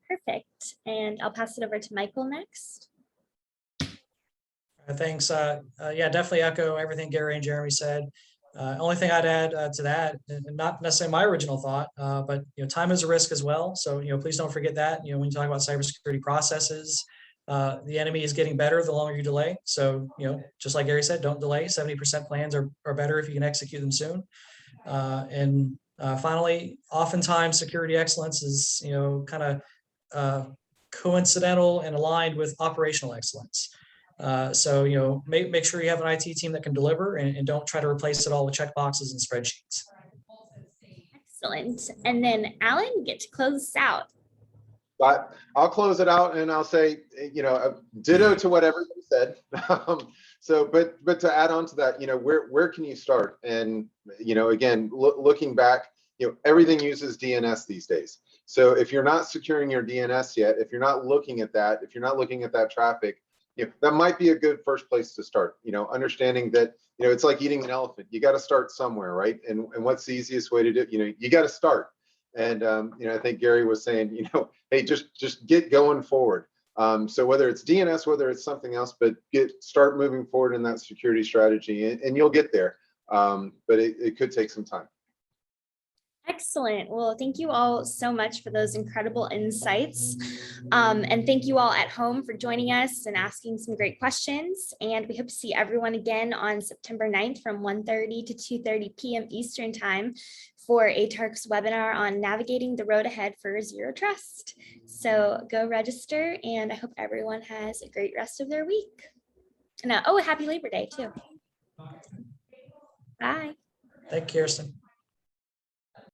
Perfect. And I'll pass it over to Michael next. Thanks. Yeah, definitely echo everything Gary and Jeremy said. Only thing I'd add to that, and not necessarily my original thought, but time is a risk as well. So please don't forget that. When you talk about cybersecurity processes, the enemy is getting better the longer you delay. So just like Gary said, don't delay. 70% plans are better if you can execute them soon. And finally, oftentimes security excellence is kind of coincidental and aligned with operational excellence. So make sure you have an IT team that can deliver, and don't try to replace it all with checkboxes and spreadsheets. Excellent. And then Allan, you get to close us out. But I'll close it out and I'll say, ditto to what everybody said. But to add on to that, where can you start? And again, looking back, everything uses DNS these days. So if you're not securing your DNS yet, if you're not looking at that, if you're not looking at that traffic, that might be a good first place to start. Understanding that it's like eating an elephant. You got to start somewhere, right? And what's the easiest way to do it? You got to start. And I think Gary was saying, hey, just get going forward. So whether it's DNS, whether it's something else, but start moving forward in that security strategy, and you'll get there. But it could take some time. Excellent. Well, thank you all so much for those incredible insights. And thank you all at home for joining us and asking some great questions. And we hope to see everyone again on September 9th from 1:30 to 2:30 p.m. Eastern Time for ATARC's webinar on navigating the road ahead for Zero Trust. So go register, and I hope everyone has a great rest of their week. And happy Labor Day too. Bye. Thank you, Kirsten.